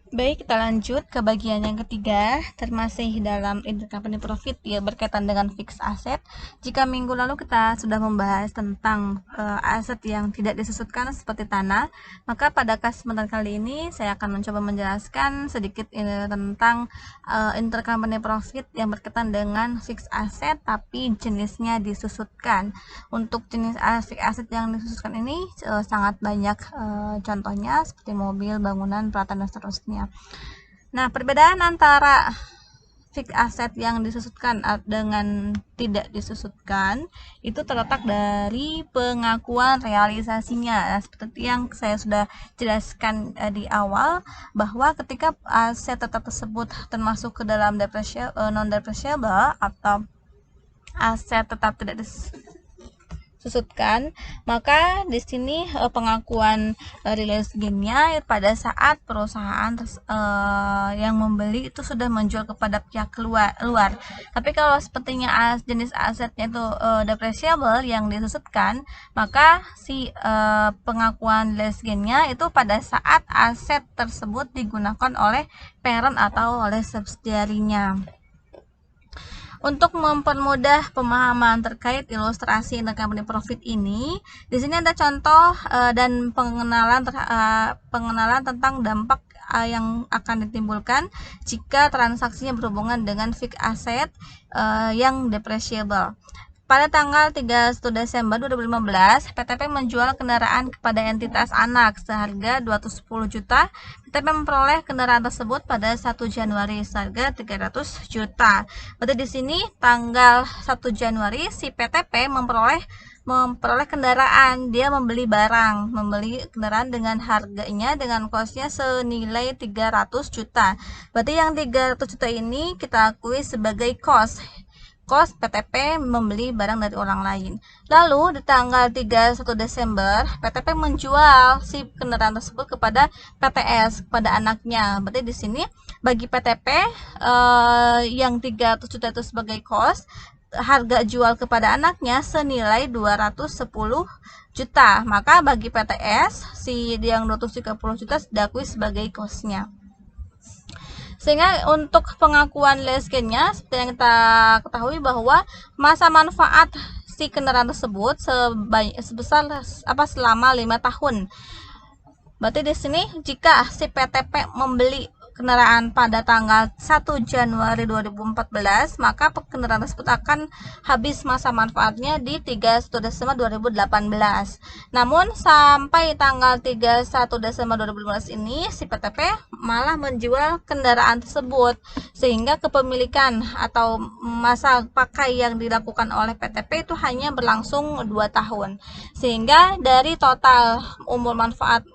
Baik, kita lanjut ke bagian yang ketiga, termasih dalam intercompany profit ya berkaitan dengan fixed asset. Jika minggu lalu kita sudah membahas tentang aset yang tidak disusutkan seperti tanah, maka pada kesempatan kali ini saya akan mencoba menjelaskan sedikit tentang intercompany profit yang berkaitan dengan fixed asset tapi jenisnya disusutkan. Untuk jenis fixed asset yang disusutkan ini sangat banyak contohnya seperti mobil, bangunan, peralatan dan seterusnya. Nah, perbedaan antara fixed asset yang disusutkan dengan tidak disusutkan itu terletak dari pengakuan realisasinya. Nah, seperti yang saya sudah jelaskan di awal, bahwa ketika aset tetap tersebut termasuk ke dalam non depreciable atau aset tetap tidak susutkan, maka di sini pengakuan release gain-nya pada saat perusahaan yang membeli itu sudah menjual kepada pihak luar. Tapi kalau sepertinya jenis asetnya itu depreciable yang disusutkan, maka si pengakuan release gain-nya itu pada saat aset tersebut digunakan oleh parent atau oleh subsidiarinya. Untuk mempermudah pemahaman terkait ilustrasi intercompany profit ini, di sini ada contoh dan pengenalan tentang dampak yang akan ditimbulkan jika transaksinya berhubungan dengan fixed asset yang depreciable. Pada tanggal 31 Desember 2015, PTP menjual kendaraan kepada entitas anak seharga 210 juta. PTP memperoleh kendaraan tersebut pada 1 Januari seharga 300 juta. Berarti di sini tanggal 1 Januari si PTP memperoleh kendaraan, dia membeli kendaraan dengan harganya, dengan kosnya senilai 300 juta. Berarti yang 300 juta ini kita akui sebagai cost PTP membeli barang dari orang lain. Lalu di tanggal 31 Desember PTP menjual si kendaraan tersebut kepada PTS, kepada anaknya. Berarti di sini bagi PTP yang 300 juta itu sebagai cost, harga jual kepada anaknya senilai 210 juta. Maka bagi PTS si yang 230 juta diakui sebagai costnya. Sehingga untuk pengakuan release gain-nya seperti yang kita ketahui bahwa masa manfaat si kendaraan tersebut selama 5 tahun. Berarti di sini jika si PTP membeli kendaraan pada tanggal 1 Januari 2014, maka kendaraan tersebut akan habis masa manfaatnya di 31 Desember 2018. Namun sampai tanggal 31 Desember 2015 ini si PTP malah menjual kendaraan tersebut, sehingga kepemilikan atau masa pakai yang dilakukan oleh PTP itu hanya berlangsung 2 tahun. Sehingga dari total umur manfaat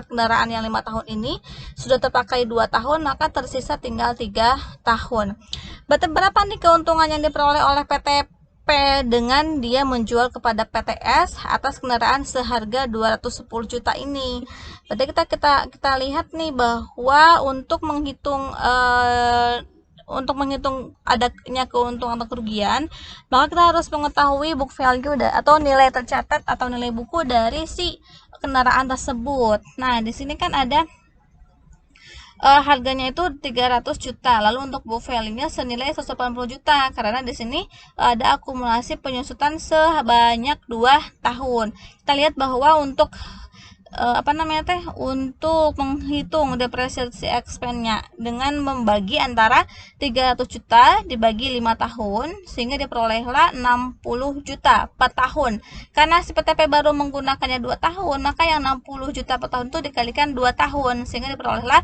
kendaraan yang 5 tahun ini sudah terpakai 2 tahun, maka tersisa tinggal 3 tahun. Berapa nih keuntungan yang diperoleh oleh PTP dengan dia menjual kepada PTS atas kendaraan seharga 210 juta ini? Berarti kita lihat nih bahwa untuk menghitung adanya keuntungan atau kerugian, maka kita harus mengetahui book value atau nilai tercatat atau nilai buku dari si kendaraan tersebut. Nah, di sini kan ada harganya itu 300 juta. Lalu untuk book value-nya senilai 180 juta karena di sini ada akumulasi penyusutan sebanyak 2 tahun. Kita lihat bahwa untuk untuk menghitung depresiasi expense-nya dengan membagi antara 300 juta dibagi 5 tahun sehingga diperolehlah 60 juta per tahun. Karena si PTP baru menggunakannya 2 tahun, maka yang 60 juta per tahun itu dikalikan 2 tahun sehingga diperolehlah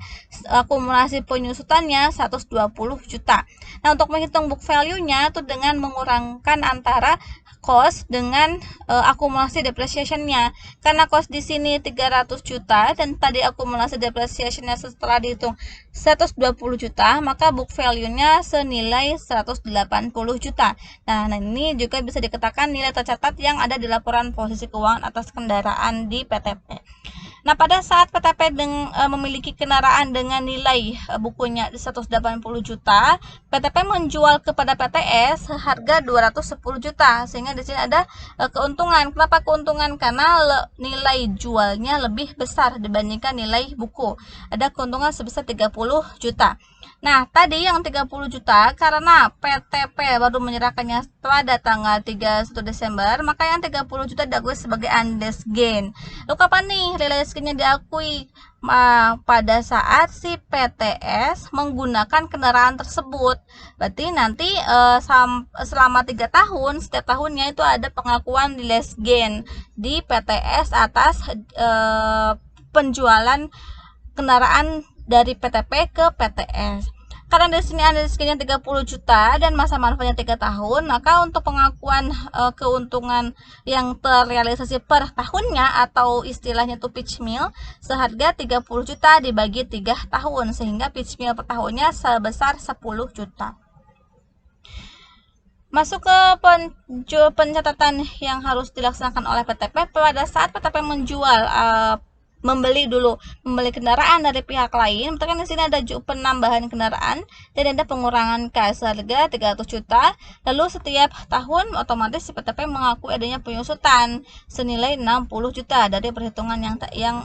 akumulasi penyusutannya 120 juta. Nah, untuk menghitung book value-nya itu dengan mengurangkan antara cost dengan akumulasi depreciation-nya. Karena cost di sini 300 juta dan tadi akumulasi depreciation-nya setelah dihitung 120 juta, maka book value-nya senilai 180 juta. Nah, ini juga bisa dikatakan nilai tercatat yang ada di laporan posisi keuangan atas kendaraan di PTP. Nah, pada saat PTP memiliki kendaraan dengan nilai bukunya 180 juta, PTP menjual kepada PTS seharga 210 juta. Sehingga di sini ada keuntungan. Kenapa keuntungan? Karena nilai jualnya lebih besar dibandingkan nilai buku. Ada keuntungan sebesar 30 juta. Nah, tadi yang 30 juta karena PTP baru menyerahkannya pada tanggal 31 Desember, maka yang 30 juta diakui sebagai unrealized gain. Lalu kapan nih realized gain-nya diakui? Pada saat si PTS menggunakan kendaraan tersebut. Berarti nanti selama 3 tahun, setiap tahunnya itu ada pengakuan realized gain di PTS atas penjualan kendaraan dari PTP ke PTS. Karena di sini ada rezekinya 30 juta dan masa manfaatnya 3 tahun, maka untuk pengakuan keuntungan yang terrealisasi per tahunnya atau istilahnya itu piecemeal seharga 30 juta dibagi 3 tahun, sehingga piecemeal per tahunnya sebesar 10 juta. Masuk ke pencatatan yang harus dilaksanakan oleh PTP pada saat PTP menjual membeli kendaraan dari pihak lain. Kan di sini ada penambahan kendaraan dan ada pengurangan kas harga 300 juta. Lalu setiap tahun otomatis si PTP mengakui adanya penyusutan senilai 60 juta dari perhitungan yang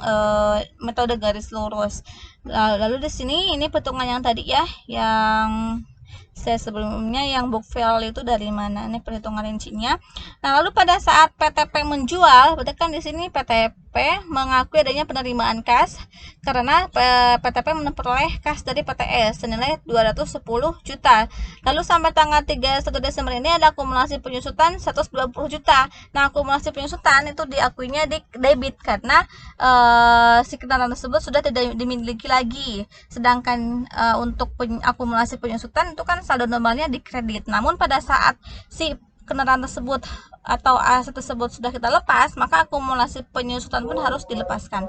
metode garis lurus. Lalu di sini ini perhitungan yang tadi ya, yang saya sebelumnya yang book value itu dari mana, ini perhitungan rincinya. Nah, lalu pada saat PTP menjual, berarti kan di sini PTP mengakui adanya penerimaan kas karena PTP memperoleh kas dari PTS senilai 210 juta. Lalu sampai tanggal 31 Desember ini ada akumulasi penyusutan 120 juta. Nah, akumulasi penyusutan itu diakuinya di debit karena si kendaraan tersebut sudah tidak dimiliki lagi. Sedangkan untuk akumulasi penyusutan itu kan saldo normalnya di kredit. Namun pada saat si kendaraan tersebut atau aset tersebut sudah kita lepas, maka akumulasi penyusutan pun harus dilepaskan.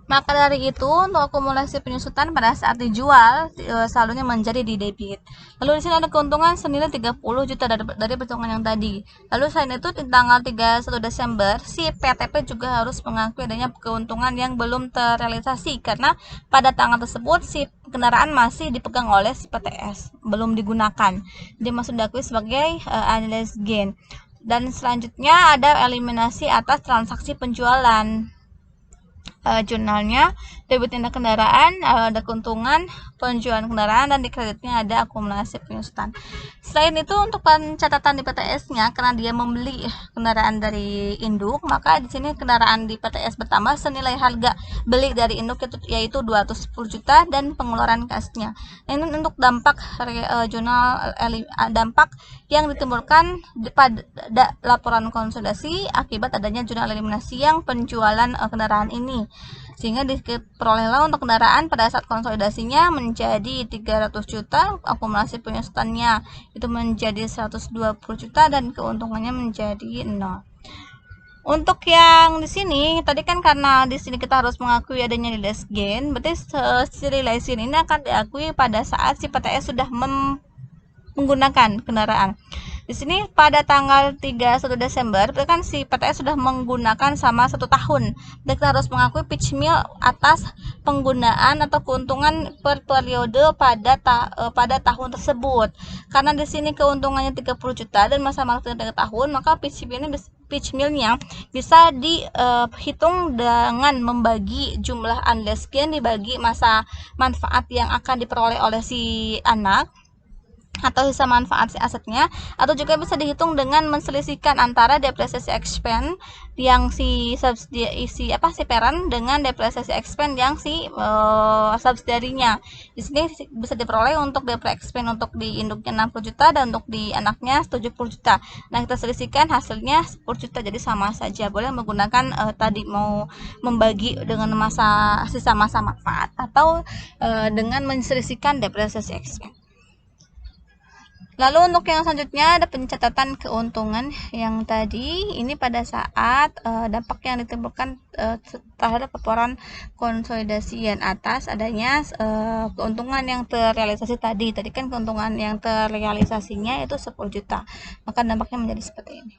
Maka dari itu, untuk akumulasi penyusutan pada saat dijual, saldonya menjadi di debit. Lalu di sini ada keuntungan senilai 30 juta dari perhitungan yang tadi. Lalu selain itu, di tanggal 31 Desember, si PTP juga harus mengakui adanya keuntungan yang belum terrealisasi karena pada tanggal tersebut si kendaraan masih dipegang oleh si PTS, belum digunakan. Dia masih diakui sebagai unrealized gain. Dan selanjutnya ada eliminasi atas transaksi penjualan. Jurnalnya debit tindak kendaraan, ada keuntungan penjualan kendaraan, dan di kreditnya ada akumulasi penyusutan. Selain itu, untuk pencatatan di PTS-nya karena dia membeli kendaraan dari induk, maka di sini kendaraan di PTS bertambah senilai harga beli dari induk yaitu 210 juta dan pengeluaran kasnya. Ini untuk dampak jurnal dampak yang ditimbulkan pada laporan konsolidasi akibat adanya jurnal eliminasi yang penjualan kendaraan ini, sehingga diperolehlah untuk kendaraan pada saat konsolidasinya menjadi 300 juta, akumulasi penyusutannya itu menjadi 120 juta dan keuntungannya menjadi 0. Untuk yang di sini tadi kan karena di sini kita harus mengakui adanya realized gain, berarti si realized gain ini akan diakui pada saat si PTS sudah menggunakan kendaraan. Di sini pada tanggal 31 Desember, berarti kan si PTS sudah menggunakan sama 1 tahun. Dan kita harus mengakui piecemeal atas penggunaan atau keuntungan per periode pada tahun tersebut. Karena di sini keuntungannya 30 juta dan masa manfaatnya 3 tahun, maka piecemealnya bisa dihitung dengan membagi jumlah unrealized gain dibagi masa manfaat yang akan diperoleh oleh si anak atau sisa manfaat si asetnya, atau juga bisa dihitung dengan menselisihkan antara depresiasi expense yang si parent dengan depresiasi expense yang si subsidiarinya. Di sini bisa diperoleh untuk depresiasi expense untuk di induknya 60 juta dan untuk di anaknya 70 juta. Nah, kita selisihkan hasilnya 10 juta, jadi sama saja. Boleh menggunakan tadi mau membagi dengan sisa masa manfaat atau dengan menselisihkan depresiasi expense. Lalu untuk yang selanjutnya ada pencatatan keuntungan yang tadi ini pada saat dampak yang ditimbulkan terhadap laporan konsolidasian atas adanya keuntungan yang terrealisasi tadi kan keuntungan yang terrealisasinya itu 10 juta, maka dampaknya menjadi seperti ini.